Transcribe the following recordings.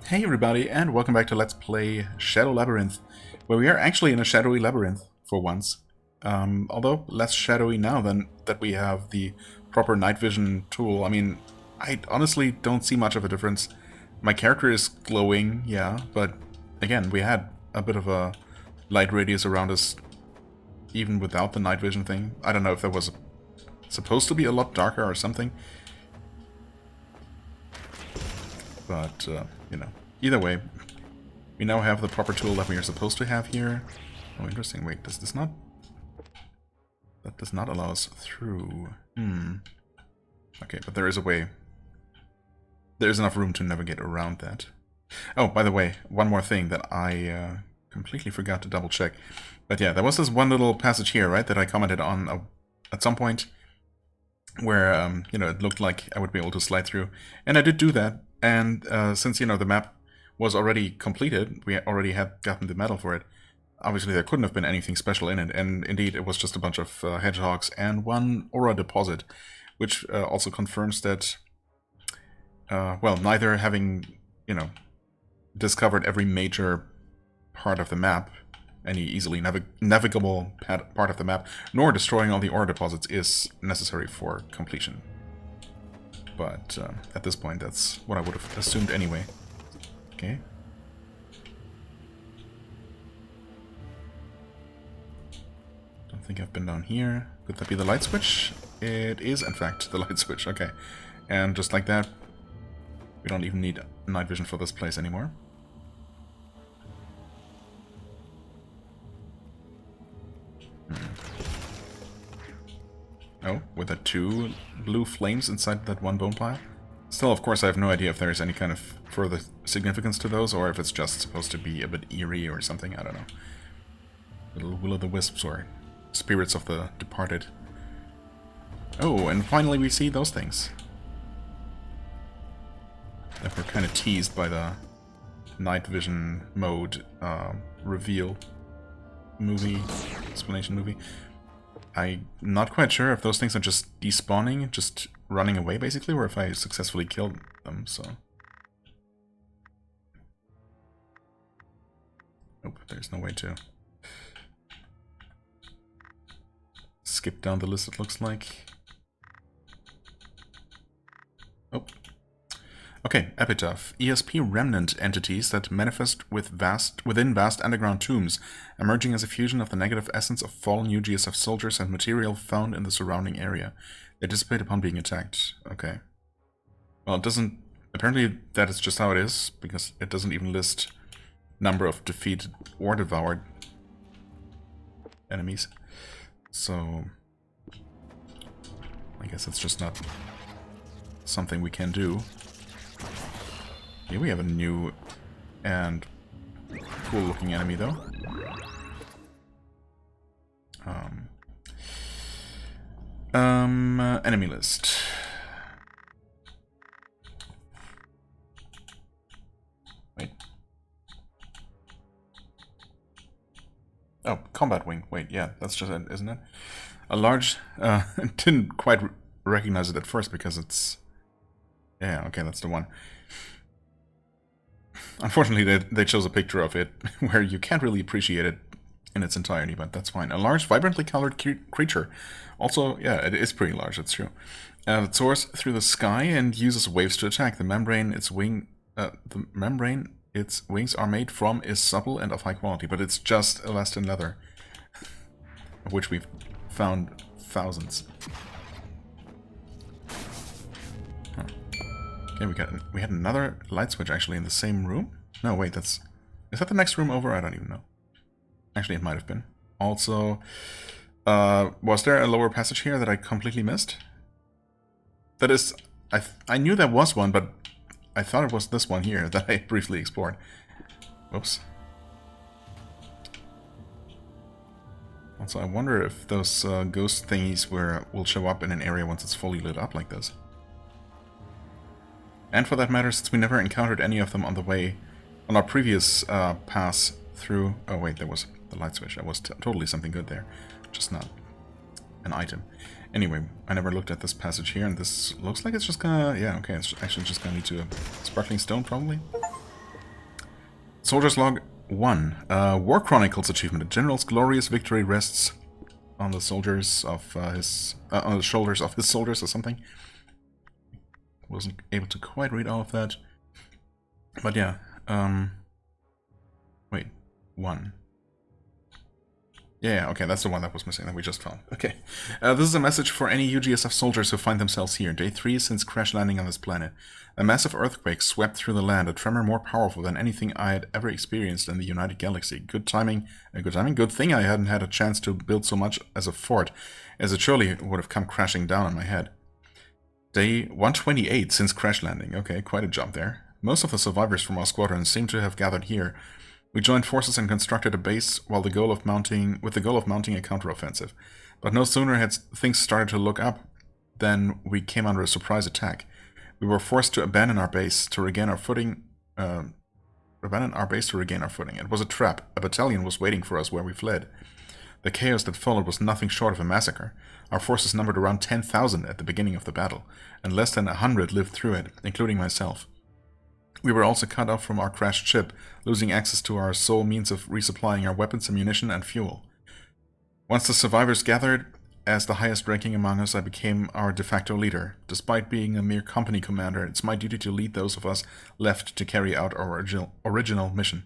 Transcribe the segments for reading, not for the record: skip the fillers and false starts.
Hey everybody, and welcome back to Let's Play Shadow Labyrinth, where we are actually in a shadowy labyrinth, for once. Although less shadowy now than that we have the proper night vision tool. I mean, I honestly don't see much of a difference. My character is glowing, yeah, but again, we had a bit of a light radius around us even without the night vision thing. I don't know if that was supposed to be a lot darker or something. But, you know, either way, we now have the proper tool that we are supposed to have here. Oh, interesting. Wait, does this not... That does not allow us through. Okay, but there is a way. There is enough room to navigate around that. Oh, by the way, one more thing that I completely forgot to double check. But yeah, there was this one little passage here, right, that I commented on at some point, where, you know, it looked like I would be able to slide through. And I did do that. And since, you know, the map was already completed, we already had gotten the medal for it, obviously there couldn't have been anything special in it, and indeed it was just a bunch of hedgehogs and one aura deposit, which also confirms that, well, neither having, you know, discovered every major part of the map, any easily navigable part of the map, nor destroying all the aura deposits is necessary for completion. But at this point, that's what I would have assumed anyway. Okay. Don't think I've been down here. Could that be the light switch? It is, in fact, the light switch. Okay. And just like that, we don't even need night vision for this place anymore. Oh, with the two blue flames inside that one bone pile? Still, of course, I have no idea if there is any kind of further significance to those, or if it's just supposed to be a bit eerie or something, I don't know. Little will-o'-the-wisps or spirits of the departed. Oh, and finally we see those things. That were kind of teased by the night vision mode reveal movie, explanation movie. I'm not quite sure if those things are just despawning, just running away basically, or if I successfully killed them, so... Nope, there's no way to skip down the list, it looks like. Oh. Okay, Epitaph. ESP remnant entities that manifest within vast underground tombs, emerging as a fusion of the negative essence of fallen UGSF soldiers and material found in the surrounding area. They dissipate upon being attacked. Okay. Well, it doesn't... Apparently that is just how it is, because it doesn't even list number of defeated or devoured enemies. So... I guess it's just not something we can do. Here we have a new and cool looking enemy though. Enemy list. Wait. Oh, combat wing. Wait, yeah, that's just it, isn't it? A large, didn't quite recognize it at first because it's... Yeah, okay, that's the one. Unfortunately, they chose a picture of it where you can't really appreciate it in its entirety, but that's fine. A large, vibrantly colored creature. Also, yeah, it is pretty large, that's true. It soars through the sky and uses waves to attack. The membrane its wings are made from is supple and of high quality, but it's just elastin leather, of which we've found thousands. Okay, we had another light switch actually in the same room? No, wait, is that the next room over? I don't even know. Actually, it might have been. Also, was there a lower passage here that I completely missed? That is, I knew there was one, but I thought it was this one here that I briefly explored. Whoops. Also, I wonder if those ghost thingies will show up in an area once it's fully lit up like this. And for that matter, since we never encountered any of them on the way, on our previous pass through... Oh wait, there was the light switch. That was totally something good there. Just not an item. Anyway, I never looked at this passage here, and this looks like it's just gonna... Yeah, okay, it's actually just gonna lead to a sparkling stone, probably. Soldier's Log 1. War Chronicles achievement. The general's glorious victory rests on the soldiers of on the shoulders of his soldiers or something. Wasn't able to quite read all of that. But yeah, wait, 1. Yeah, okay, that's the one that was missing that we just found. Okay. This is a message for any UGSF soldiers who find themselves here. Day 3 since crash landing on this planet. A massive earthquake swept through the land, a tremor more powerful than anything I had ever experienced in the United Galaxy. Good timing. Good thing I hadn't had a chance to build so much as a fort, as it surely would have come crashing down on my head. Day 128 since crash landing. Okay, quite a jump there. Most of the survivors from our squadron seem to have gathered here. We joined forces and constructed a base with the goal of mounting a counteroffensive. But no sooner had things started to look up than we came under a surprise attack. We were forced to abandon our base to regain our footing. It was a trap. A battalion was waiting for us where we fled. The chaos that followed was nothing short of a massacre. Our forces numbered around 10,000 at the beginning of the battle, and less than 100 lived through it, including myself. We were also cut off from our crashed ship, losing access to our sole means of resupplying our weapons, ammunition, and fuel. Once the survivors gathered, as the highest ranking among us, I became our de facto leader. Despite being a mere company commander, it's my duty to lead those of us left to carry out our original mission.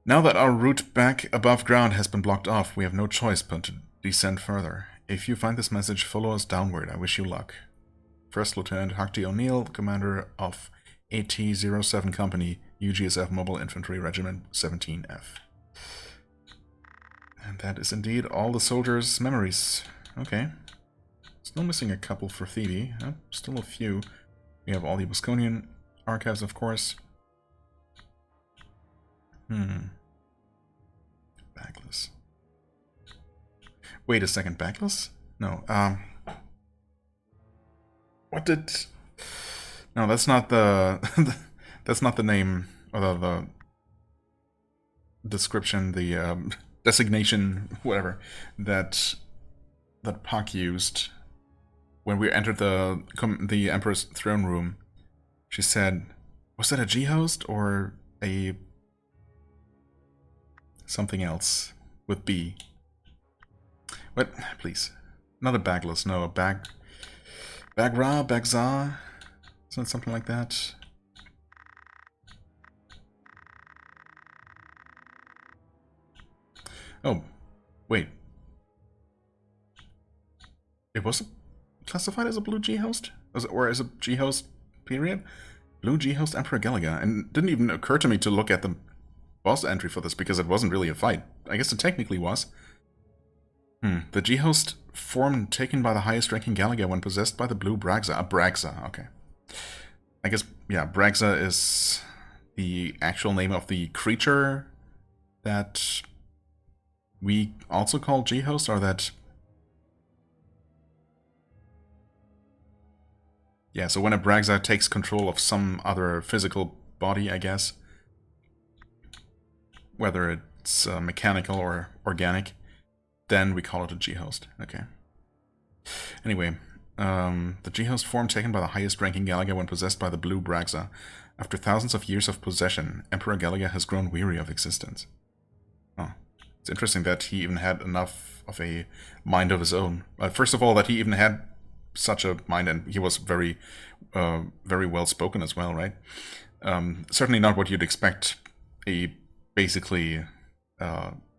Now that our route back above ground has been blocked off, we have no choice but to descend further. If you find this message, follow us downward. I wish you luck. First Lieutenant Huckty O'Neill, commander of AT-07 Company, UGSF Mobile Infantry Regiment 17F. And that is indeed all the soldiers' memories. Okay. Still missing a couple for Thebe. Still a few. We have all the Bosconian archives, of course. Backless. Wait a second, backless? No, what did... No, that's not the... that's not the name, or the description, the designation, whatever, that PAC used when we entered the Emperor's throne room. She said, was that a G-host or a... something else with B? What? Please. Not a bagless, no, a bagra, bagza? Isn't it something like that? Oh, wait. It was classified as a blue G-host? Or as a G-host, period? Blue G-host Emperor Galaga. And it didn't even occur to me to look at the boss entry for this, because it wasn't really a fight. I guess it technically was. The G-host form taken by the highest ranking Galaga when possessed by the blue Braxa. Braxa, okay. I guess, yeah, Braxa is the actual name of the creature that we also call G-host, or that... Yeah, so when a Braxa takes control of some other physical body, I guess, whether it's mechanical or organic, then we call it a G-host. Okay. Anyway, the G-host form taken by the highest ranking Galaga when possessed by the blue Braxa. After thousands of years of possession, Emperor Galaga has grown weary of existence. Oh, it's interesting that he even had enough of a mind of his own. First of all, that he even had such a mind, and he was very well spoken as well, right? Certainly not what you'd expect a basically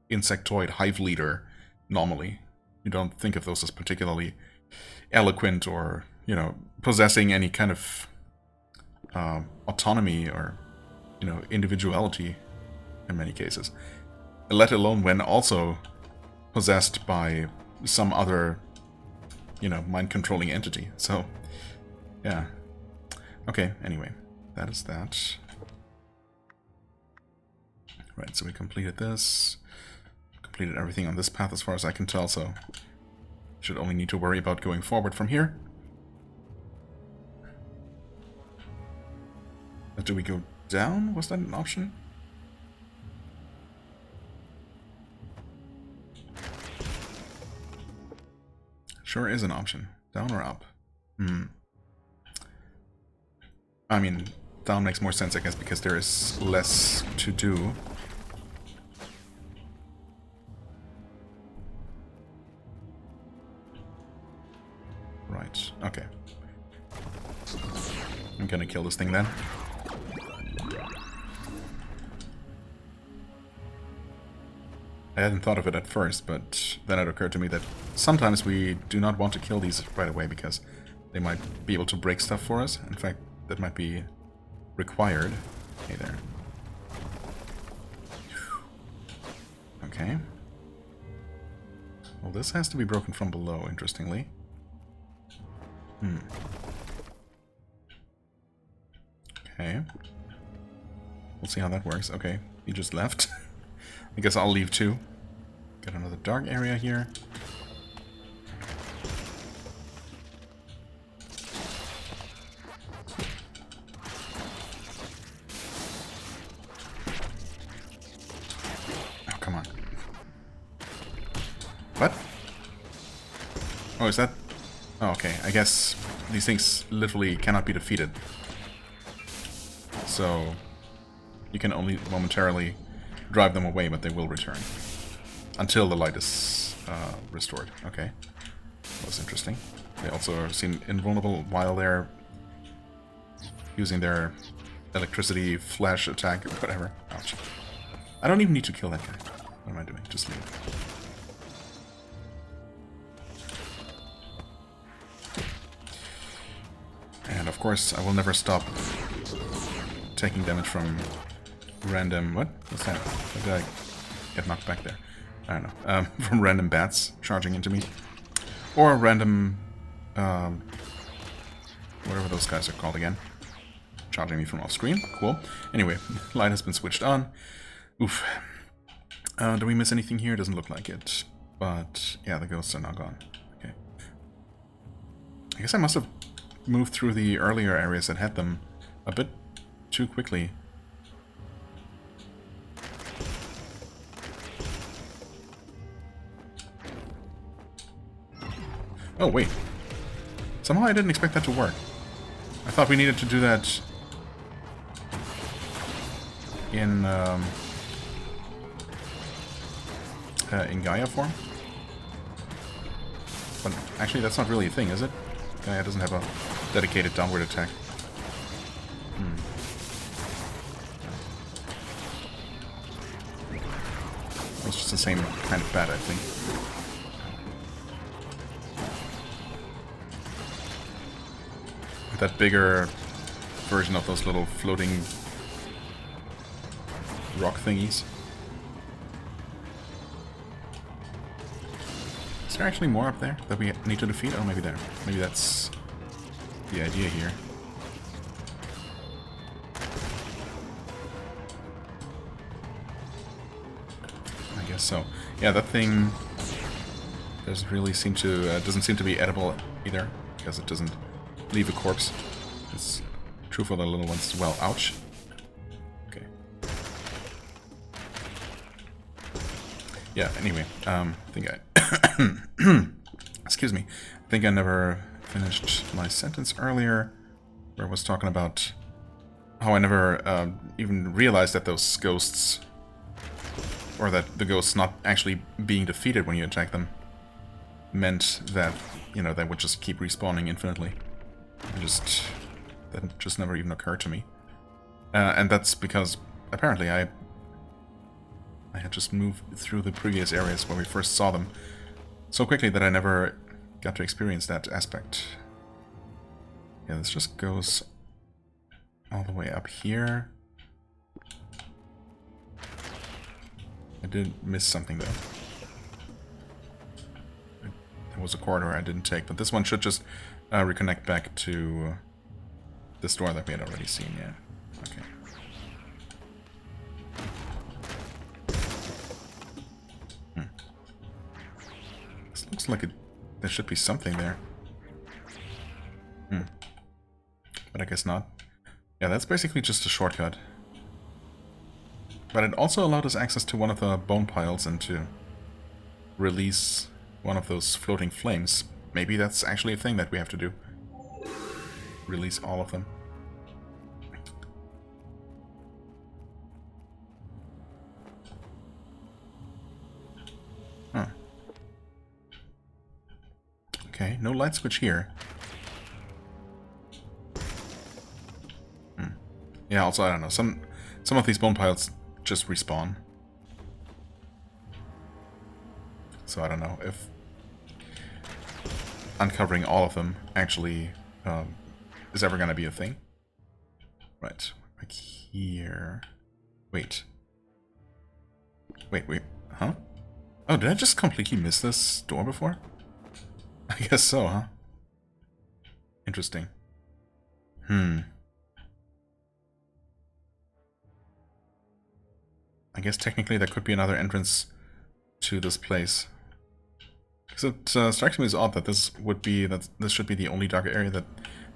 insectoid hive leader normally. You don't think of those as particularly eloquent or, you know, possessing any kind of autonomy or, you know, individuality in many cases. Let alone when also possessed by some other, you know, mind-controlling entity. So, yeah. Okay, anyway, that is that. Right, so we completed this. Completed everything on this path as far as I can tell, so should only need to worry about going forward from here. But do we go down? Was that an option? Sure is an option. Down or up? I mean, down makes more sense, I guess, because there is less to do. Right, okay. I'm gonna kill this thing then. I hadn't thought of it at first, but then it occurred to me that sometimes we do not want to kill these right away because they might be able to break stuff for us. In fact, that might be required. Hey there. Okay. Well, this has to be broken from below, interestingly. Okay. We'll see how that works. Okay, he just left. I guess I'll leave too. Got another dark area here. Oh, come on. What? Oh, is that... Oh, okay. I guess these things literally cannot be defeated. So you can only momentarily drive them away, but they will return. Until the light is restored. Okay. That's interesting. They also seem invulnerable while they're using their electricity flash attack or whatever. Ouch. I don't even need to kill that guy. What am I doing? Just leave. And of course, I will never stop taking damage from random... What? What's that? How did I get knocked back there? I don't know. From random bats charging into me. Or random... whatever those guys are called again. Charging me from off screen. Cool. Anyway, light has been switched on. Oof. Do we miss anything here? Doesn't look like it. But, yeah, the ghosts are now gone. Okay. I guess I must have moved through the earlier areas that had them a bit too quickly. Oh, wait. Somehow I didn't expect that to work. I thought we needed to do that in Gaia form. But actually, that's not really a thing, is it? Gaia doesn't have a dedicated downward attack. It's just the same kind of bat, I think. That bigger version of those little floating rock thingies. Is there actually more up there that we need to defeat? Oh, maybe there. Maybe that's the idea here. I guess so. Yeah, that thing doesn't really seem to doesn't seem to be edible either, because it doesn't leave a corpse. It's true for the little ones as well. Ouch. Okay. Yeah, anyway, I think I... Excuse me. I think I never finished my sentence earlier, where I was talking about how I never even realized that those ghosts... or that the ghosts not actually being defeated when you attack them meant that, you know, they would just keep respawning infinitely. That just never even occurred to me. And that's because, apparently, I had just moved through the previous areas where we first saw them so quickly that I never got to experience that aspect. Yeah, this just goes all the way up here. I did miss something, though. There was a corridor I didn't take, but this one should just reconnect back to this door that we had already seen, yeah. Okay. This looks like there should be something there. But I guess not. Yeah, that's basically just a shortcut. But it also allowed us access to one of the bone piles and to release one of those floating flames. Maybe that's actually a thing that we have to do. Release all of them. no light switch here. Yeah, also, I don't know, some of these bone piles just respawn. So I don't know if uncovering all of them actually is ever going to be a thing. Right, back here. Wait. Wait, huh? Oh, did I just completely miss this door before? I guess so, huh? Interesting. I guess technically there could be another entrance to this place. Because it strikes me as odd that this should be the only dark area that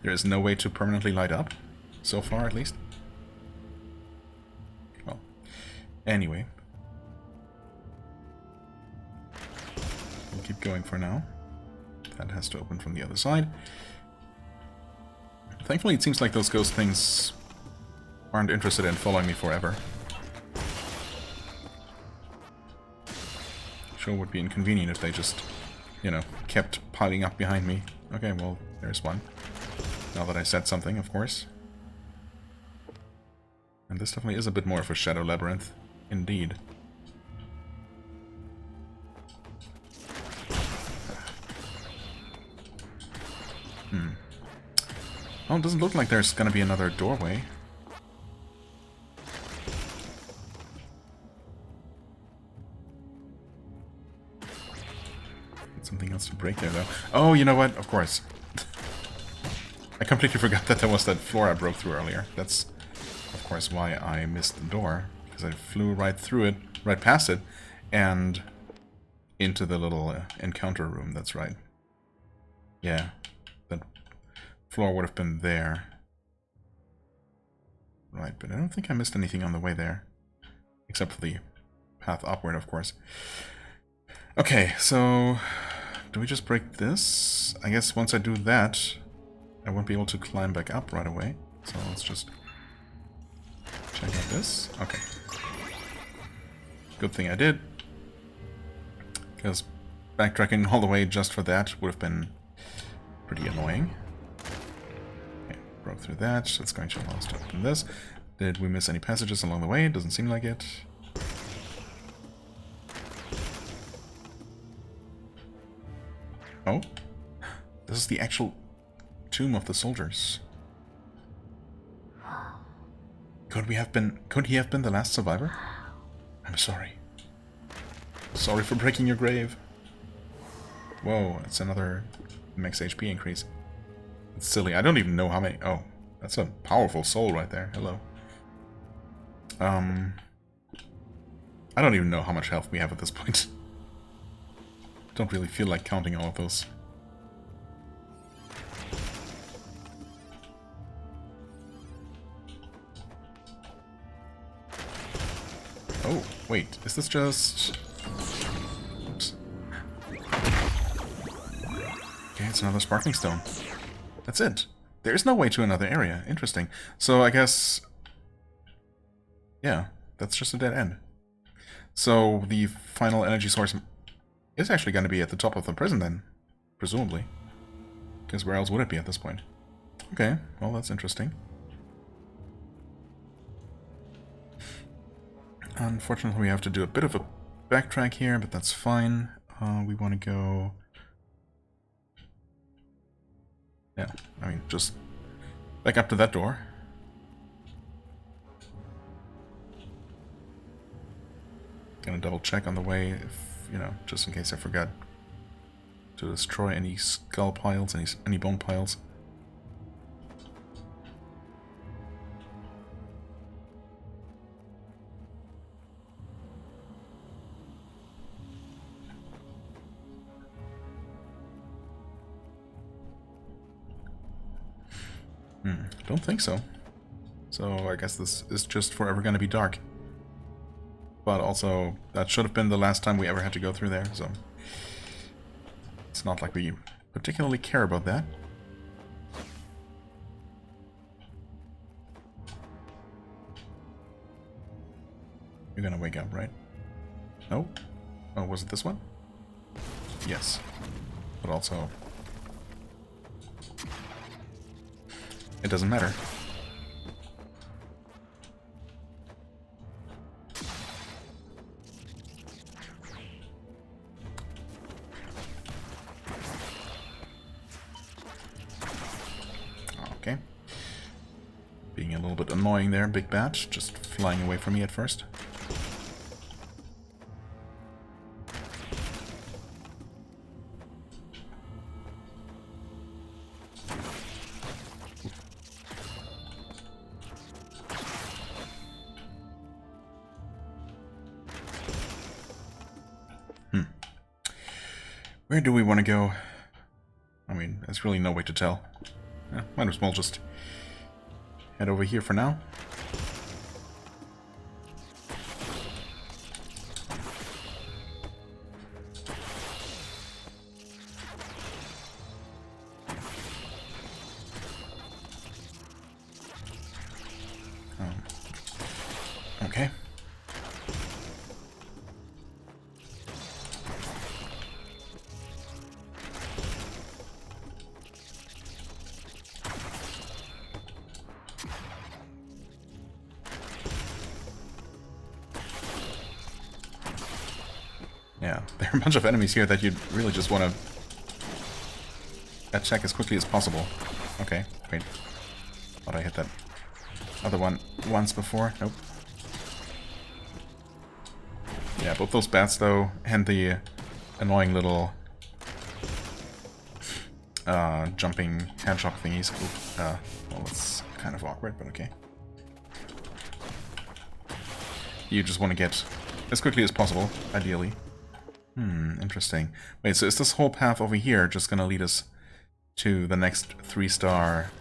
there is no way to permanently light up. So far, at least. Well, anyway. We'll keep going for now. That has to open from the other side. Thankfully, it seems like those ghost things aren't interested in following me forever. Sure would be inconvenient if they just, you know, kept piling up behind me. Okay, well, there's one. Now that I said something, of course. And this definitely is a bit more of a shadow labyrinth. Indeed. Well, it doesn't look like there's gonna be another doorway. Something else to break there, though. Oh, you know what? Of course. I completely forgot that there was that floor I broke through earlier. That's, of course, why I missed the door. Because I flew right through it, right past it, and into the little encounter room. That's right. Yeah. That floor would have been there. Right, but I don't think I missed anything on the way there. Except for the path upward, of course. Okay, so do we just break this? I guess once I do that, I won't be able to climb back up right away. So let's just check out this. Okay. Good thing I did. Because backtracking all the way just for that would have been pretty annoying. Okay, broke through that. That's going to allow us to open this. Did we miss any passages along the way? It doesn't seem like it. Oh, this is the actual tomb of the soldiers. Could he have been the last survivor? I'm sorry. Sorry for breaking your grave. Whoa, it's another max HP increase. It's silly. I don't even know how many. Oh, that's a powerful soul right there. Hello. I don't even know how much health we have at this point. Don't really feel like counting all of those. Oh, wait, is this just... Oops. Okay, it's another sparkling stone. That's it. There is no way to another area. Interesting. So I guess... Yeah, that's just a dead end. So the final energy source is actually going to be at the top of the prison then, presumably. Because where else would it be at this point? Okay, well that's interesting. Unfortunately, we have to do a bit of a backtrack here, but that's fine. We want to go... Yeah, I mean, just back up to that door. Gonna double check on the way, if, you know, just in case I forgot to destroy any skull piles, any bone piles. Don't think so. So I guess this is just forever gonna be dark. But also, that should have been the last time we ever had to go through there, so... It's not like we particularly care about that. You're gonna wake up, right? No? Oh, was it this one? Yes. But also, it doesn't matter. Okay. Being a little bit annoying there, Big Bat, just flying away from me at first. Where do we want to go? I mean, there's really no way to tell. Might as well just head over here for now. Okay. Yeah, there are a bunch of enemies here that you really just want to attack as quickly as possible. Okay, wait. Thought I hit that other one once before. Nope. Yeah, both those bats, though, and the annoying little jumping hedgehog thingies. Well, it's kind of awkward, but okay. You just want to get as quickly as possible, ideally. Interesting. Wait, so is this whole path over here just gonna lead us to the next 3-star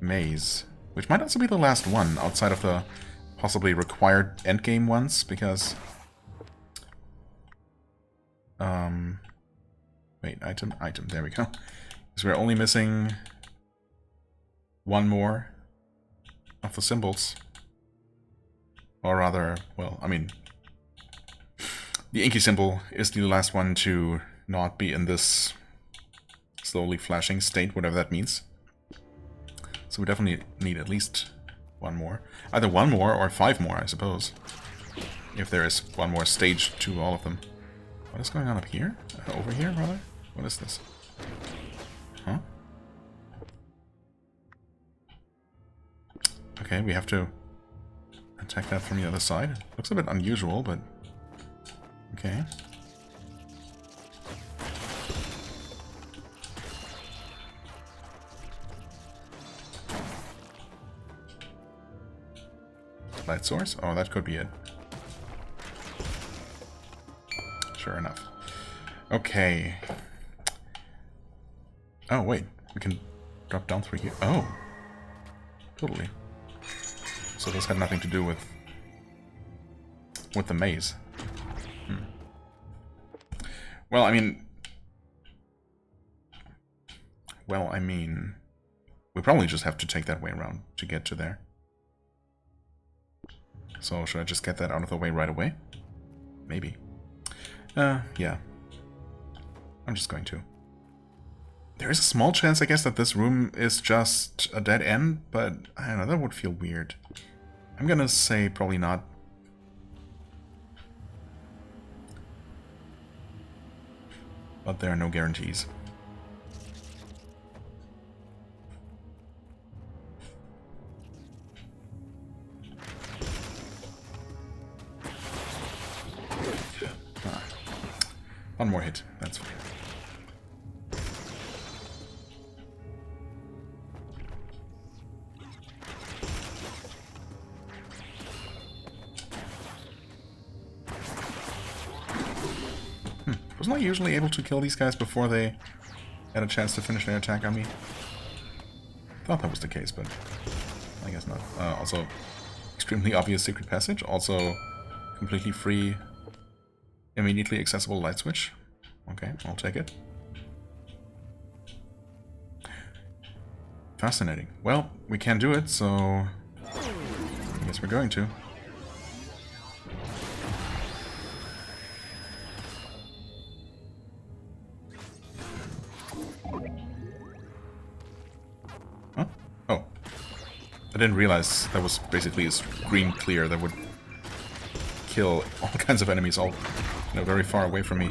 maze? Which might also be the last one, outside of the possibly required endgame ones, because... Wait, item, there we go. Because we're only missing one more of the symbols. Or rather, well, I mean... The inky symbol is the last one to not be in this slowly flashing state, whatever that means. So we definitely need at least one more. Either one more or 5 more, I suppose. If there is one more stage to all of them. What is going on up here? Over here, rather? What is this? Huh? Okay, we have to attack that from the other side. Looks a bit unusual, but... Okay. Light source? Oh, that could be it. Sure enough. Okay. Oh, wait. We can drop down through here. Oh. Totally. So this had nothing to do with the maze. Well, I mean, we probably just have to take that way around to get to there. So, should I just get that out of the way right away? Maybe. Yeah. I'm just going to. There is a small chance, I guess, that this room is just a dead end, but I don't know, that would feel weird. I'm gonna say probably not. But there are no guarantees. One more hit, that's fine. Wasn't I usually able to kill these guys before they had a chance to finish their attack on me? Thought that was the case, but I guess not. Also, extremely obvious secret passage. Also, completely free, immediately accessible light switch. Okay, I'll take it. Fascinating. Well, we can't do it, so I guess we're going to. Huh? Oh. didn't realize that was basically a screen clear that would kill all kinds of enemies all, very far away from me.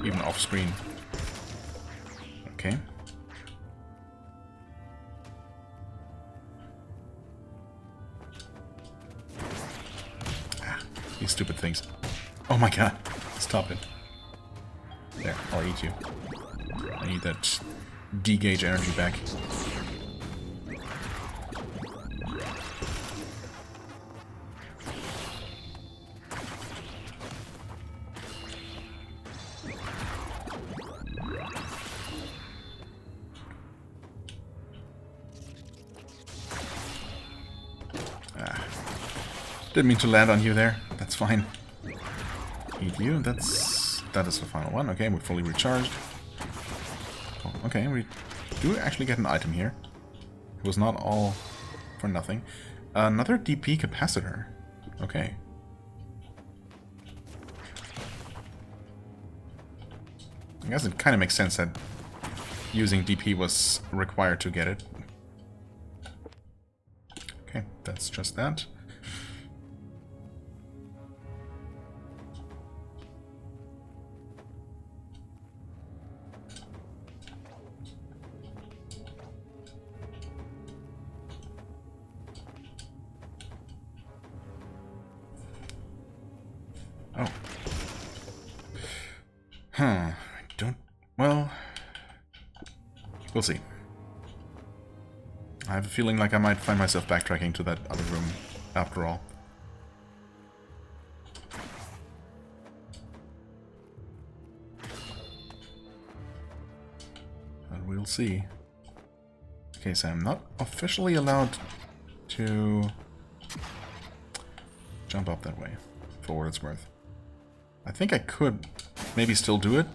Even off screen. Okay. Ah, these stupid things. Oh my god. Stop it. There, I'll eat you. I need that D-gauge energy back. Didn't mean to land on you there. That's fine. Eat you. That is the final one. Okay, we're fully recharged. Oh, okay, we do actually get an item here. It was not all for nothing. Another DP capacitor. Okay. I guess it kind of makes sense that using DP was required to get it. Okay, that's just that. Oh. Huh. Well, we'll see. I have a feeling like I might find myself backtracking to that other room after all. But we'll see. Okay, so I'm not officially allowed to jump up that way, for what it's worth. I think I could maybe still do it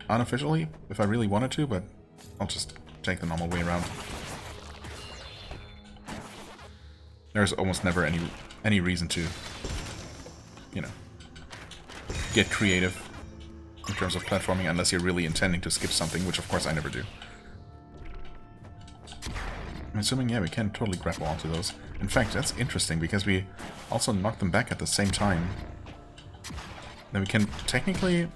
unofficially if I really wanted to, but I'll just take the normal way around. There's almost never any reason to, get creative in terms of platforming unless you're really intending to skip something, which of course I never do. I'm assuming, yeah, we can totally grapple onto those. In fact, that's interesting because we also knock them back at the same time. Then we can technically...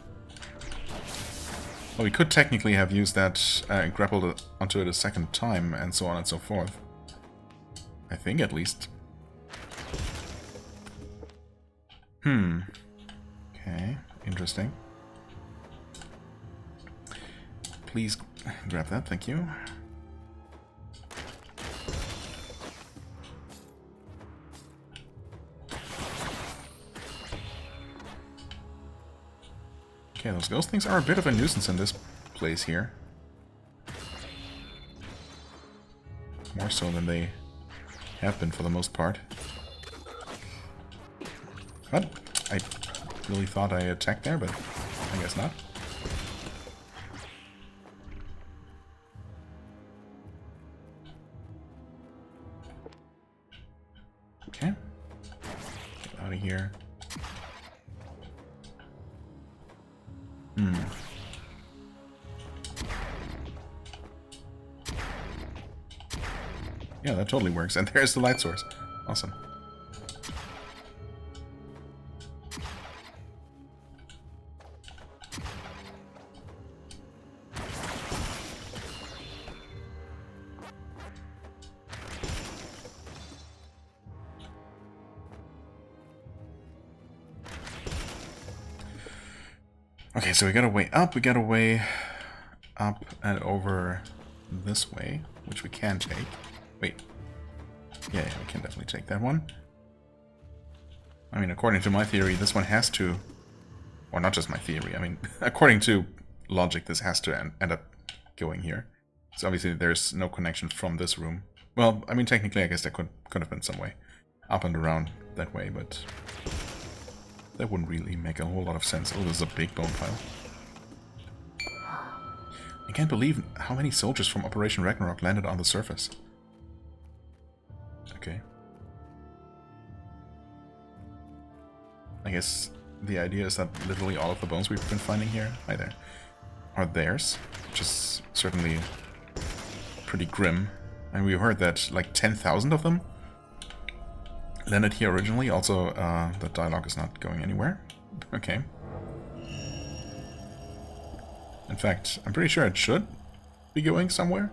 Well, we could technically have used that and grappled onto it a second time, and so on and so forth. I think, at least. Okay, interesting. Please grab that, thank you. Okay, those ghost things are a bit of a nuisance in this place here. More so than they have been for the most part. What? I really thought I attacked there, but I guess not. Okay. Get out of here. Yeah, that totally works. And there's the light source. Awesome. Okay, so we got a way up, we got a way up and over this way, which we can take. Wait. Yeah, we can definitely take that one. I mean, according to my theory, this one has to... Or not just my theory, I mean, according to logic, this has to end up going here. So obviously there's no connection from this room. Well, I mean, technically, I guess there could have been some way up and around that way, but... that wouldn't really make a whole lot of sense. Oh, this is a big bone pile. I can't believe how many soldiers from Operation Ragnarok landed on the surface. Okay. I guess the idea is that literally all of the bones we've been finding here, hi there, are theirs, which is certainly pretty grim. And we heard that like 10,000 of them landed here originally. Also, the dialogue is not going anywhere. Okay. In fact, I'm pretty sure it should be going somewhere.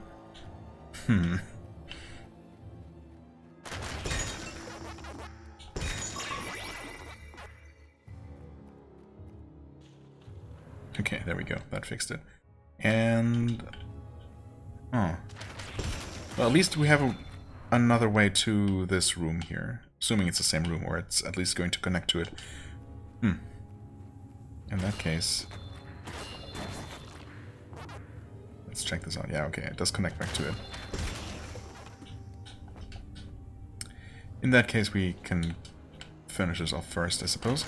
Okay, there we go. That fixed it. And... oh. Well, at least we have another way to this room here. Assuming it's the same room, or it's at least going to connect to it. In that case... let's check this out. Yeah, okay, it does connect back to it. In that case, we can finish this off first, I suppose.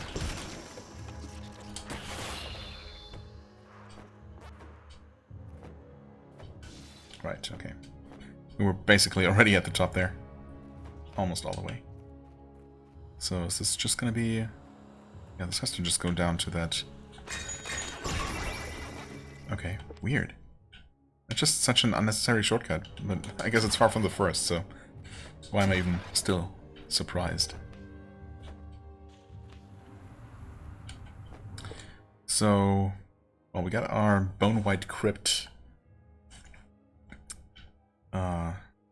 Right, okay. We were basically already at the top there. Almost all the way. So is this just gonna be... yeah, this has to just go down to that... okay, weird. It's just such an unnecessary shortcut, but I guess it's far from the first, so why am I even still surprised? So, well, we got our Bone White Crypt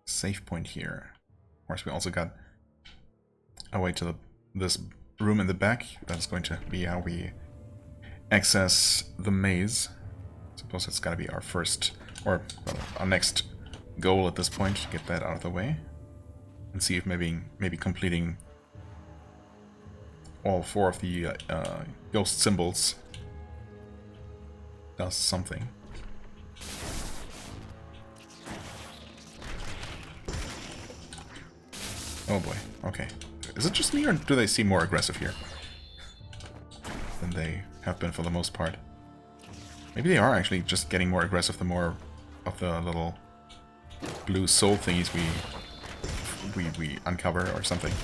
save point here. Of course, we also got a way to this room in the back. That's going to be how we access the maze. I suppose it's gotta be our first, or well, our next goal at this point, to get that out of the way. And see if maybe completing all 4 of the ghost symbols does something. Oh boy, okay. Is it just me, or do they seem more aggressive here than they have been for the most part? Maybe they are actually just getting more aggressive the more of the little blue soul thingies we uncover or something.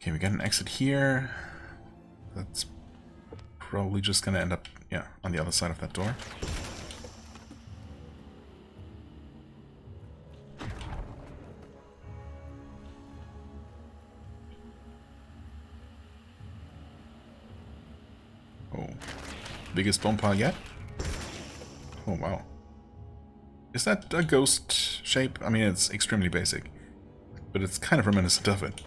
Okay, we got an exit here. That's probably just gonna end up, yeah, on the other side of that door. Oh, biggest bone pile yet? Oh, wow. Is that a ghost shape? I mean, it's extremely basic, but it's kind of reminiscent of it.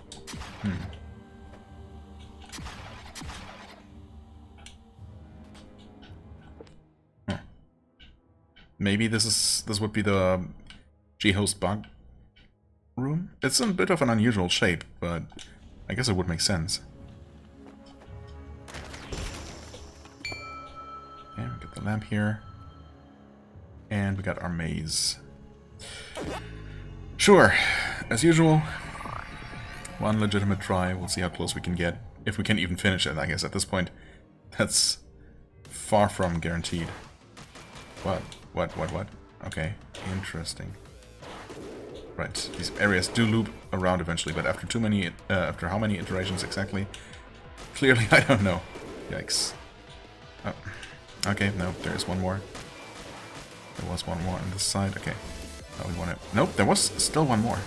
Maybe this would be the G-host bug room? It's a bit of an unusual shape, but I guess it would make sense. Okay, we got the lamp here. And we got our maze. Sure, as usual, one legitimate try. We'll see how close we can get. If we can even finish it, I guess at this point. That's far from guaranteed. What? Okay, interesting. Right, these areas do loop around eventually, but after too many, after how many iterations exactly? Clearly, I don't know. Yikes. Oh. Okay, no, there is one more. There was one more on this side. Okay. Oh, we want it. Nope, there was still one more.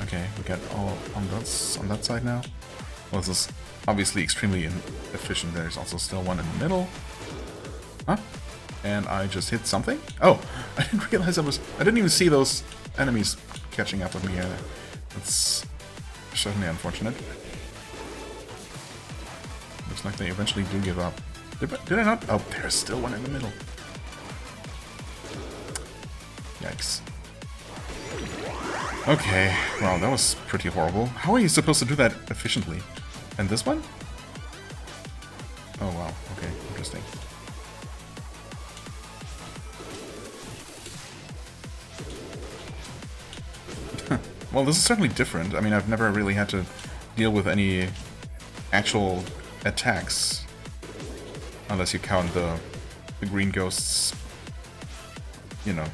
Okay, we got all on that side now. Well, this is obviously extremely inefficient. There's also still one in the middle. Huh? And I just hit something? Oh, I didn't realize I didn't even see those enemies catching up with me. That's certainly unfortunate. Looks like they eventually do give up. Did I not? Oh, there's still one in the middle. Yikes. Okay, wow, that was pretty horrible. How are you supposed to do that efficiently? And this one? Oh wow, okay, interesting. Well, this is certainly different. I mean, I've never really had to deal with any actual attacks. Unless you count the green ghosts you know,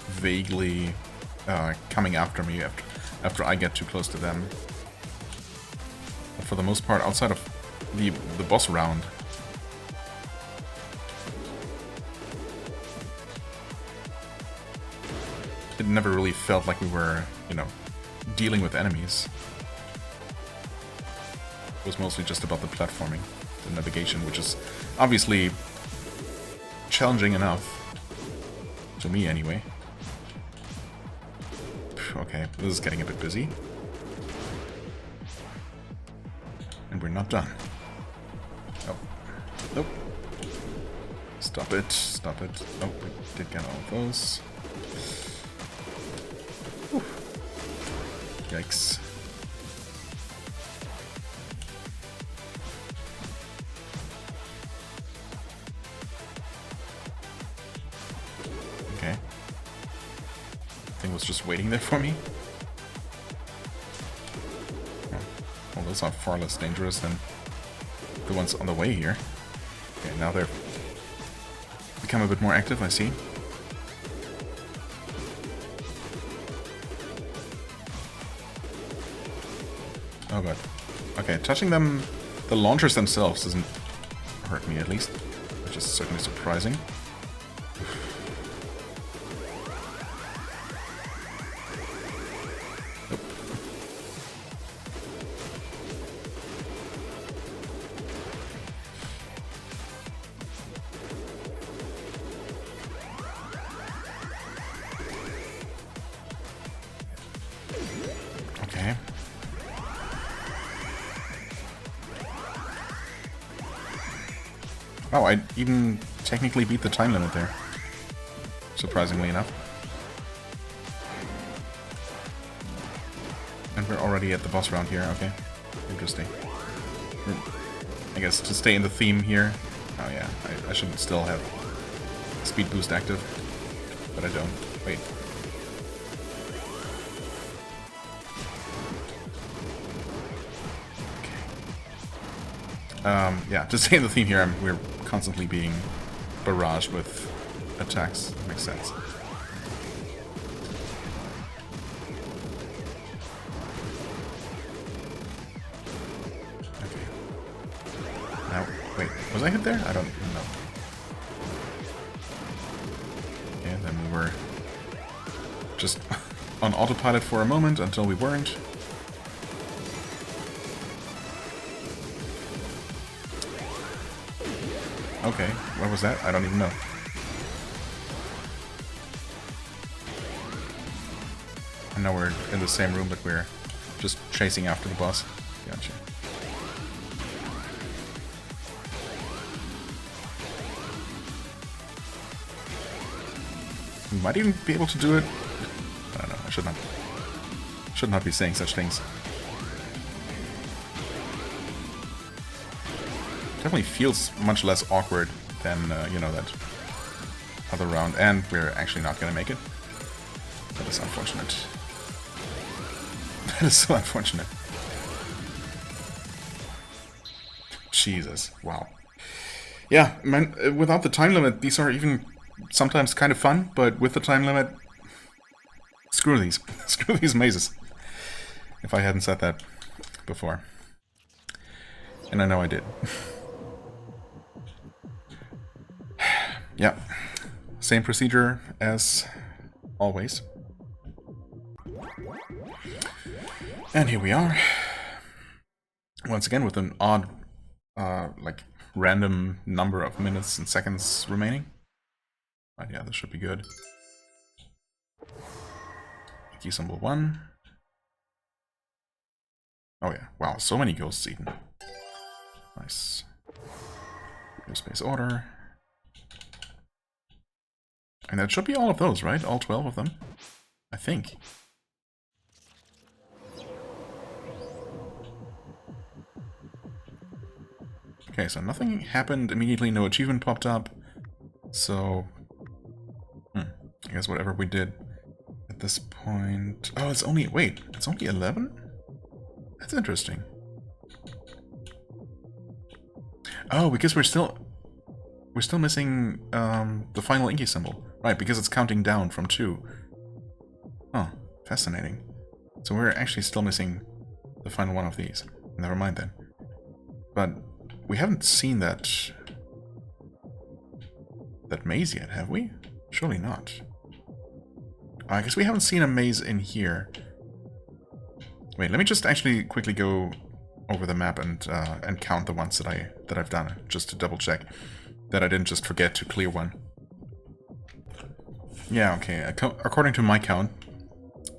vaguely coming after me after I get too close to them. But for the most part, outside of the boss round, it never really felt like we were, you know, dealing with enemies. It was mostly just about the platforming, the navigation, which is obviously challenging enough. To me, anyway. Okay, this is getting a bit busy. And we're not done. Oh. Nope. Stop it, stop it. Oh, we did get all of those. Whew. Yikes. Okay. Thing was just waiting there for me. Oh. Well, those are far less dangerous than the ones on the way here. Okay, now they're become a bit more active, I see. Oh god. Okay, touching them, the launchers themselves doesn't hurt me at least, which is certainly surprising. Nope. Okay. Oh, I even technically beat the time limit there. Surprisingly enough. And we're already at the boss round here, okay. Interesting. I guess to stay in the theme here. Oh yeah, I should still have speed boost active. But I don't. Wait. Yeah, to stay in the theme here, we're constantly being barraged with attacks. That makes sense. Okay. Now, wait, was I hit there? I don't even know. Okay, and then we were just on autopilot for a moment until we weren't. Okay, what was that? I don't even know. And now we're in the same room, but we're just chasing after the boss. Gotcha. We might even be able to do it. I don't know, I should not be saying such things. Definitely feels much less awkward than, you know, that other round. And we're actually not going to make it. That is unfortunate. That is so unfortunate. Jesus. Wow. Yeah, man, without the time limit, these are even sometimes kind of fun, but with the time limit, screw these. Screw these mazes. If I hadn't said that before. And I know I did. Yeah, same procedure as always. And here we are. Once again with an odd, like, random number of minutes and seconds remaining. But yeah, this should be good. Key symbol 1. Oh yeah, wow, so many ghosts even. Nice. New space order. And that should be all of those, right? All 12 of them? I think. Okay, so nothing happened immediately, no achievement popped up. So, I guess whatever we did at this point... Oh, it's only... Wait, it's only 11? That's interesting. Oh, because we're still... we're still missing the final Inky symbol. Right, because it's counting down from 2. Oh, fascinating. So we're actually still missing the final one of these. Never mind then. But we haven't seen that maze yet, have we? Surely not. I guess we haven't seen a maze in here. Wait, let me just actually quickly go over the map and count the ones that I've done, just to double check that I didn't just forget to clear one. Yeah, okay. According to my count,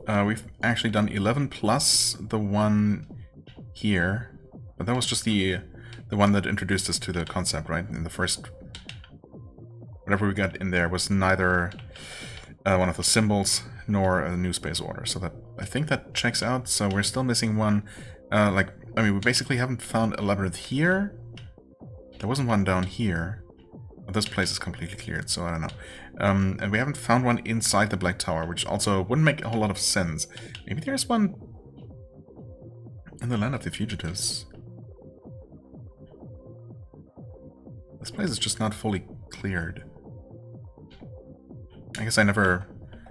we've actually done 11 plus the one here, but that was just the one that introduced us to the concept, right? In the first, whatever we got in there was neither one of the symbols nor a new space order. So that, I think that checks out. So we're still missing one. Like, I mean, we basically haven't found a labyrinth here. There wasn't one down here. But this place is completely cleared, so I don't know. And we haven't found one inside the Black Tower, which also wouldn't make a whole lot of sense. Maybe there's one in the Land of the Fugitives. This place is just not fully cleared. I guess I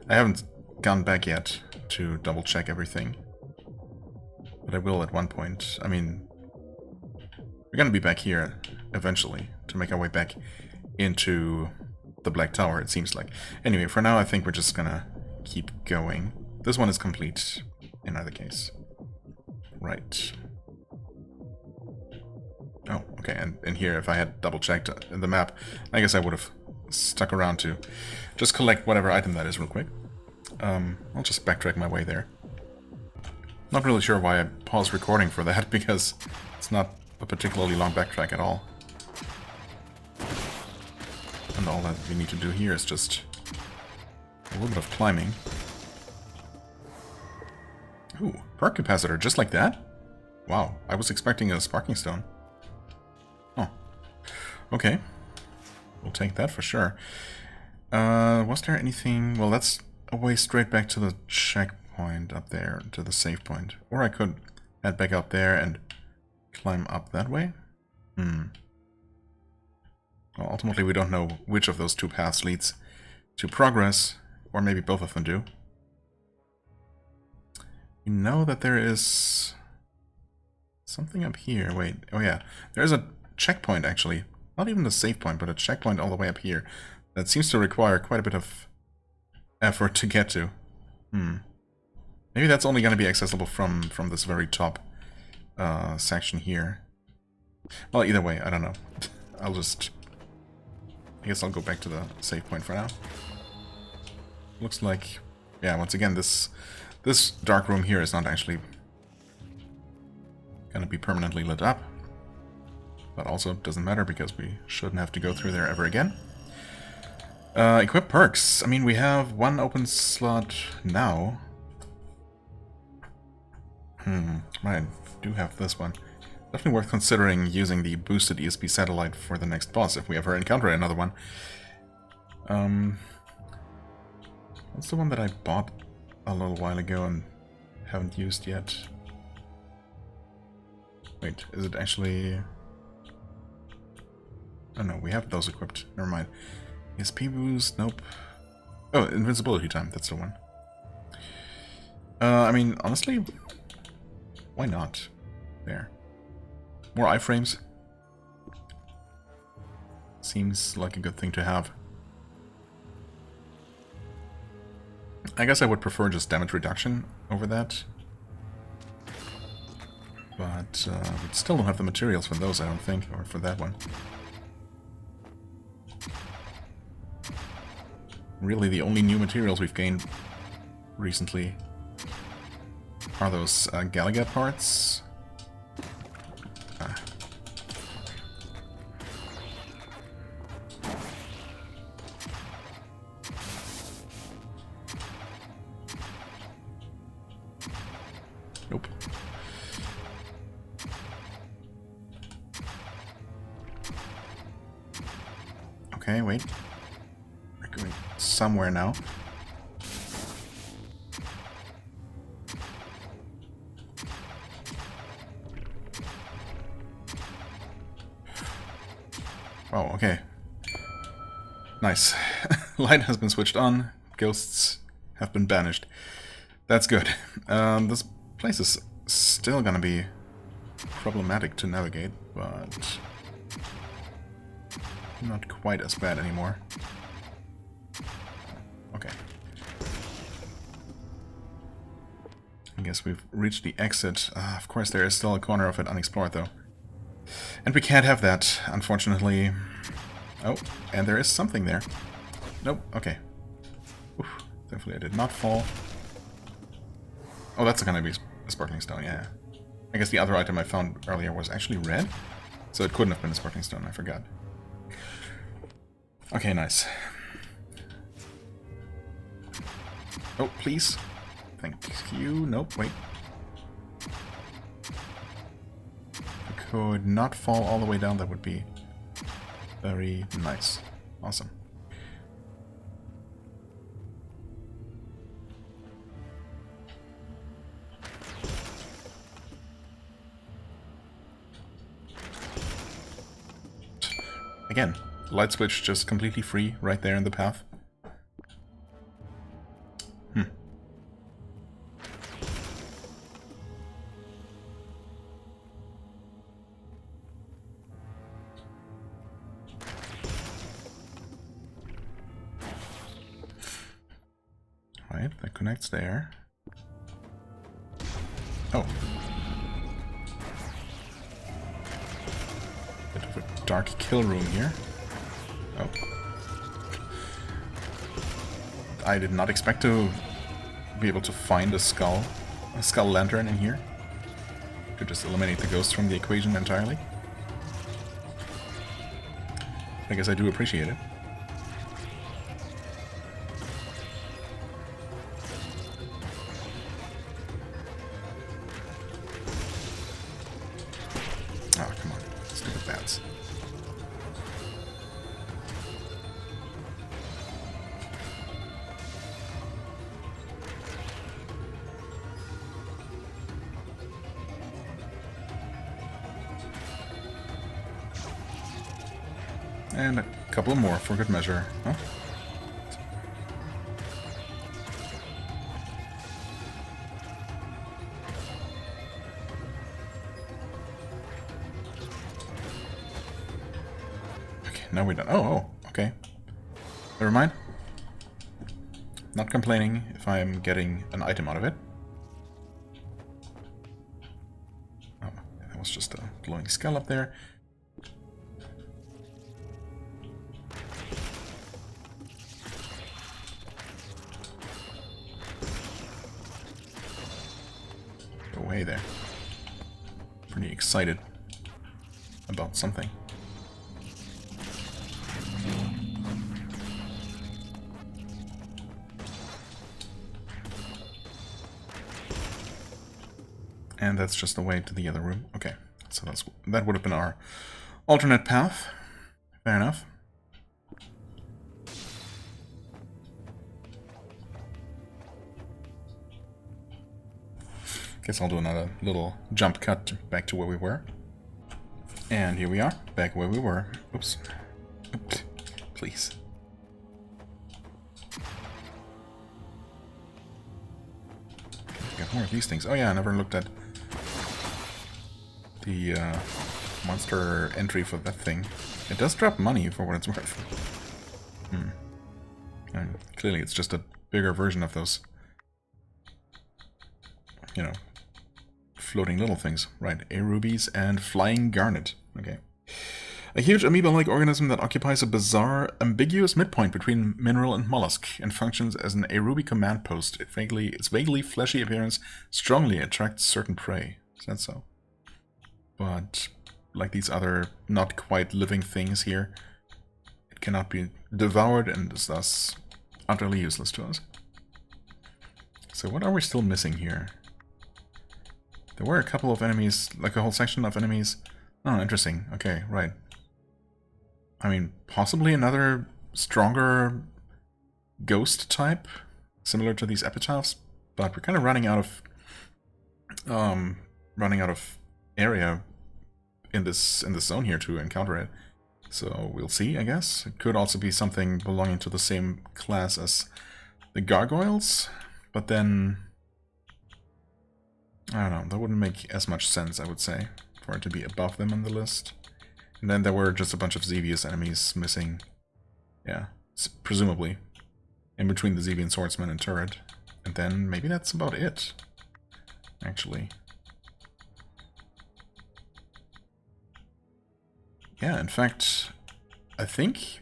haven't gone back yet to double check everything. But I will at one point. I mean, we're gonna be back here eventually to make our way back into the Black Tower, it seems like. Anyway, for now I think we're just gonna keep going. This one is complete in either case. Right. Oh, okay, and in here, if I had double-checked the map, I guess I would have stuck around to just collect whatever item that is real quick. I'll just backtrack my way there. Not really sure why I paused recording for that, because it's not a particularly long backtrack at all. And all that we need to do here is just a little bit of climbing. Ooh, perk capacitor, just like that? Wow, I was expecting a sparking stone. Oh, okay. We'll take that for sure. Was there anything... Well, that's a way straight back to the checkpoint up there, to the save point. Or I could head back up there and climb up that way? Well, ultimately we don't know which of those two paths leads to progress, or maybe both of them do. We know that there is something up here. Wait, oh yeah, there's a checkpoint actually. Not even a save point, but a checkpoint all the way up here. That seems to require quite a bit of effort to get to. Maybe that's only going to be accessible from this very top section here. Well, either way, I don't know. I guess I'll go back to the save point for now. Looks like, yeah, once again, this dark room here is not actually gonna be permanently lit up. But also doesn't matter because we shouldn't have to go through there ever again. Equip perks. I mean, we have one open slot now. Right, do have this one. Definitely worth considering using the boosted ESP satellite for the next boss if we ever encounter another one. What's the one that I bought a little while ago and haven't used yet? Wait, is it actually... Oh no, we have those equipped. Never mind. ESP boost, nope. Oh, invincibility time, that's the one. I mean, honestly, why not? There. More iframes. Seems like a good thing to have. I guess I would prefer just damage reduction over that. But we still don't have the materials for those, I don't think, or for that one. Really, the only new materials we've gained recently are those Galagat parts. Nope. Okay, wait. We're going somewhere now. Oh, okay. Nice. Light has been switched on. Ghosts have been banished. That's good. This place is still gonna be problematic to navigate, but not quite as bad anymore. Okay. I guess we've reached the exit. Of course, there is still a corner of it unexplored, though. And we can't have that, unfortunately. Oh, and there is something there. Nope, okay. Oof, thankfully I did not fall. Oh, that's gonna be a sparkling stone, yeah. I guess the other item I found earlier was actually red, so it couldn't have been a sparkling stone, I forgot. Okay, nice. Oh, please. Thank you. Nope, wait. I could not fall all the way down, that would be very nice. Awesome. Again, light switch just completely free right there in the path. Right, that connects there. Oh. Bit of a dark kill room here. Oh. I did not expect to be able to find a skull lantern in here. Could just eliminate the ghosts from the equation entirely. I guess I do appreciate it. Oh, come on. Stupid bats. And a couple more for good measure. Huh? Okay, now we're done. Oh, okay. Never mind. Not complaining if I'm getting an item out of it. Oh, that was just a glowing skull up there. Away there. Pretty excited about something. And that's just the way to the other room. Okay, so that would have been our alternate path. Fair enough. Guess I'll do another little jump cut back to where we were. And here we are, back where we were. Oops. Oops. Please. Got more of these things. Oh yeah, I never looked at the monster entry for that thing. It does drop money for what it's worth. And clearly it's just a bigger version of those, you know, floating little things. Right, A-rubies and flying garnet. Okay. A huge amoeba-like organism that occupies a bizarre, ambiguous midpoint between mineral and mollusk and functions as an A-ruby command post. Its vaguely fleshy appearance strongly attracts certain prey. Is that so? But, like these other not quite living things here, it cannot be devoured and is thus utterly useless to us. So what are we still missing here? There were a couple of enemies, like a whole section of enemies. Oh, interesting. Okay, right. I mean, possibly another stronger ghost type, similar to these epitaphs, but we're kind of running out of area in this zone here to encounter it. So we'll see, I guess. It could also be something belonging to the same class as the gargoyles, but then I don't know, that wouldn't make as much sense, I would say, for it to be above them on the list. And then there were just a bunch of Xevious enemies missing, yeah, presumably, in between the Xevian Swordsman and Turret. And then maybe that's about it, actually. Yeah, in fact, I think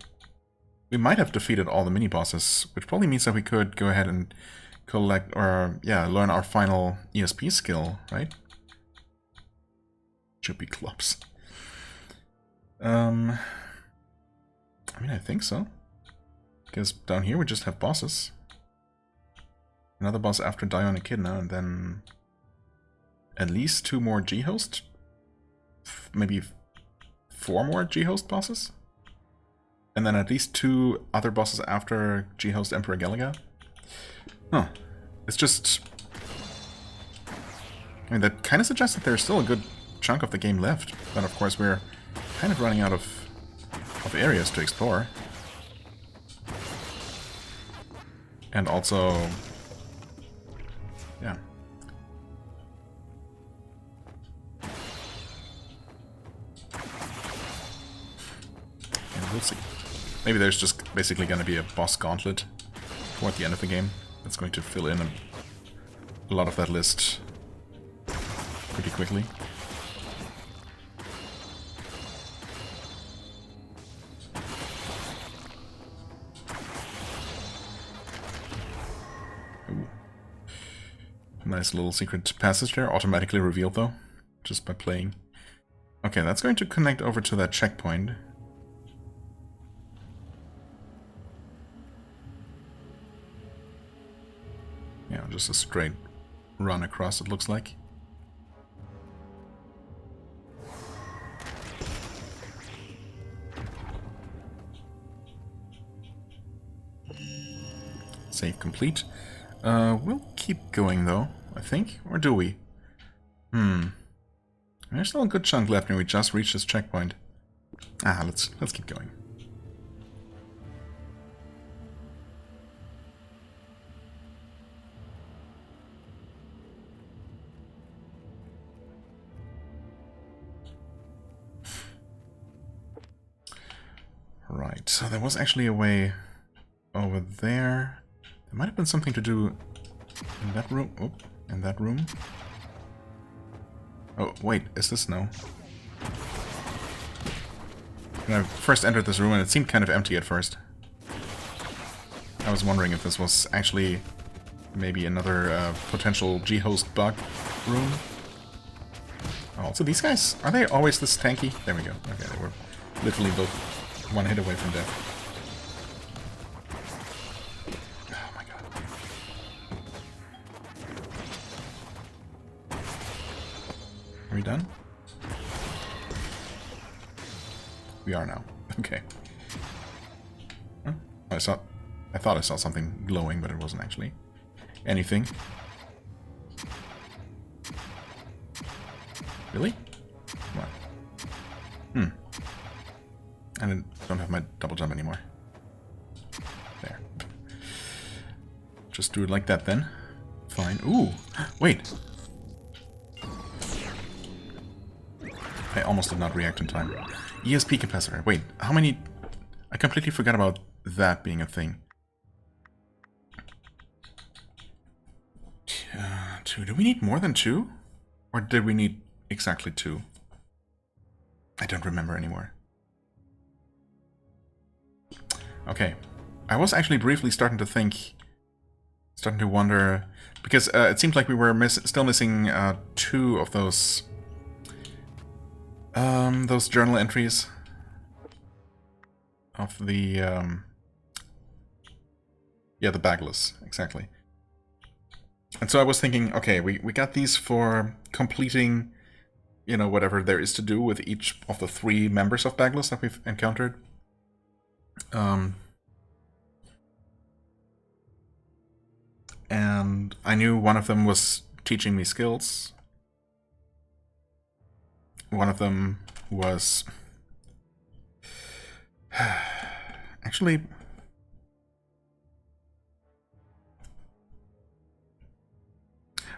we might have defeated all the mini-bosses, which probably means that we could go ahead and collect, or, yeah, learn our final ESP skill, right? Should be clubs. I mean, I think so. Because down here we just have bosses. Another boss after Dion Echidna, and then at least 2 more G-Host? Maybe 4 more G-Host bosses? And then at least 2 other bosses after G-Host Emperor Galaga? Huh. It's just... I mean, that kind of suggests that there's still a good chunk of the game left. But of course we're kind of running out of areas to explore. And also... yeah. And we'll see. Maybe there's just basically going to be a boss gauntlet toward the end of the game that's going to fill in a lot of that list pretty quickly. Ooh. Nice little secret passage there, automatically revealed though, just by playing. Okay, that's going to connect over to that checkpoint. Yeah, just a straight run across, it looks like. Save complete. We'll keep going though, I think. Or do we? There's still a good chunk left and we just reached this checkpoint. Let's keep going. Right, so there was actually a way over there. There might have been something to do in that room. Oh, in that room. Oh, wait, is this no? When I first entered this room and it seemed kind of empty at first. I was wondering if this was actually maybe another potential G-host bug room. Oh, so these guys, are they always this tanky? There we go. Okay, they were literally both one hit away from death. Oh my god. Are we done? We are now. Okay. Huh? I thought I saw something glowing, but it wasn't actually anything. Really? Come on. I don't have my double jump anymore. There. Just do it like that then. Fine. Ooh! Wait! I almost did not react in time. ESP capacitor. Wait, how many... I completely forgot about that being a thing. 2. Do we need more than 2? Or did we need exactly 2? I don't remember anymore. Okay. I was actually briefly starting to think... starting to wonder... Because it seemed like we were still missing 2 of those journal entries. Of the... yeah, the bagless, exactly. And so I was thinking, okay, we got these for completing, you know, whatever there is to do with each of the 3 members of Bagless that we've encountered. And I knew one of them was teaching me skills. One of them was Actually...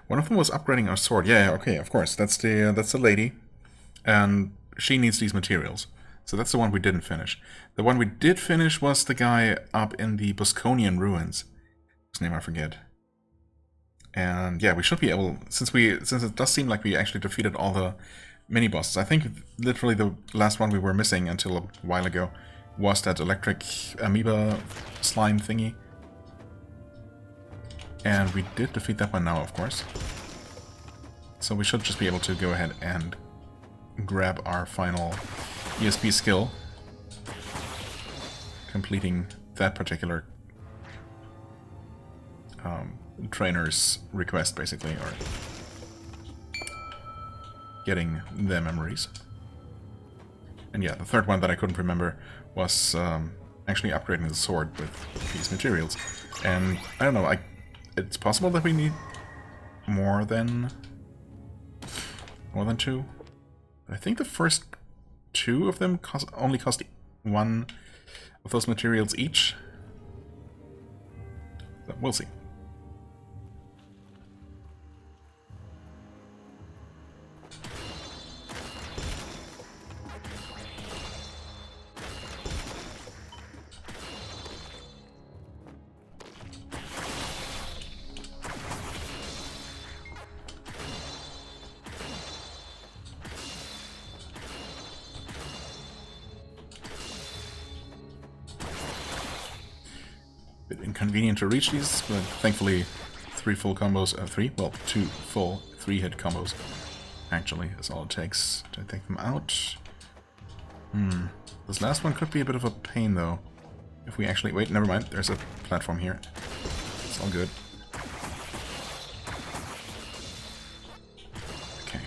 One of them was upgrading our sword. Yeah, okay, of course. That's the lady. And she needs these materials. So that's the one we didn't finish. The one we did finish was the guy up in the Bosconian ruins. His name I forget. And yeah, we should be able, since it does seem like we actually defeated all the mini-bosses. I think literally the last one we were missing until a while ago was that electric amoeba slime thingy. And we did defeat that one now, of course. So we should just be able to go ahead and grab our final ESP skill, completing that particular trainer's request, basically, or getting their memories. And yeah, the third one that I couldn't remember was actually upgrading the sword with these materials. And I don't know, it's possible that we need more than two. I think the first two of them only cost one of those materials each. But we'll see. Bit inconvenient to reach these, but thankfully two full 3-hit combos actually is all it takes to take them out. This last one could be a bit of a pain though. If we actually... Wait, never mind, there's a platform here. It's all good. Okay.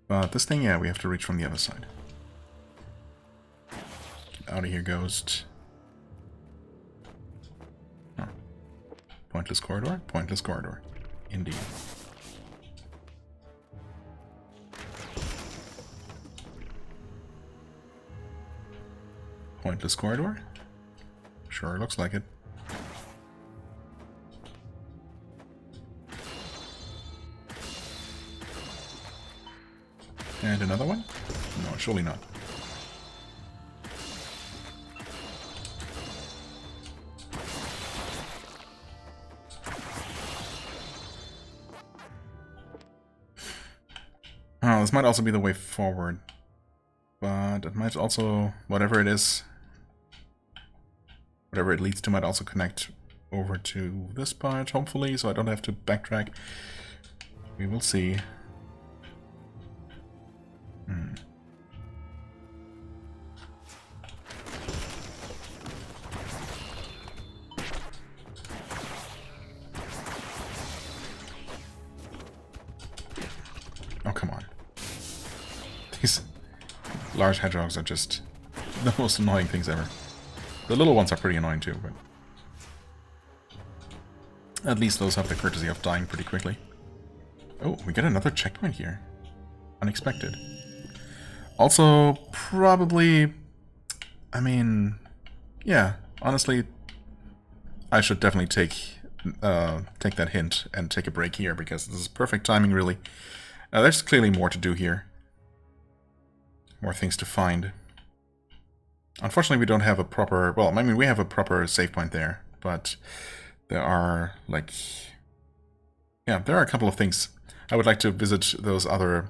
But this thing, yeah, we have to reach from the other side. Get out of here, ghost. Pointless corridor? Pointless corridor. Indeed. Pointless corridor? Sure looks like it. And another one? No, surely not. Oh, this might also be the way forward, but it might also, whatever it is, whatever it leads to might also connect over to this part, hopefully, so I don't have to backtrack. We will see. Oh, come on. These large hedgehogs are just the most annoying things ever. The little ones are pretty annoying too, but at least those have the courtesy of dying pretty quickly. Oh, we get another checkpoint here. Unexpected. Also, probably... I mean... Yeah, honestly, I should definitely take that hint and take a break here, because this is perfect timing, really. There's clearly more to do here. More things to find. Unfortunately, we don't have a proper... Well, I mean, we have a proper save point there, but there are, like... Yeah, there are a couple of things. I would like to visit those other...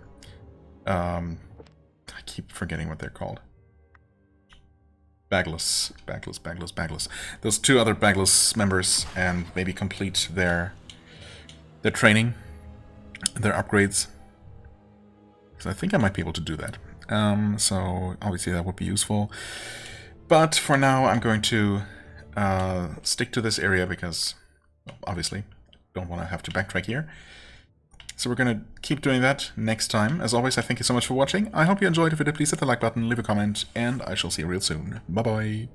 I keep forgetting what they're called. Bagless. Those two other Bagless members, and maybe complete their training, their upgrades. Because I think I might be able to do that. So obviously that would be useful. But for now, I'm going to stick to this area because, well, obviously, don't want to have to backtrack here. So we're going to keep doing that next time. As always, I thank you so much for watching. I hope you enjoyed. If you did, please hit the like button, leave a comment, and I shall see you real soon. Bye-bye.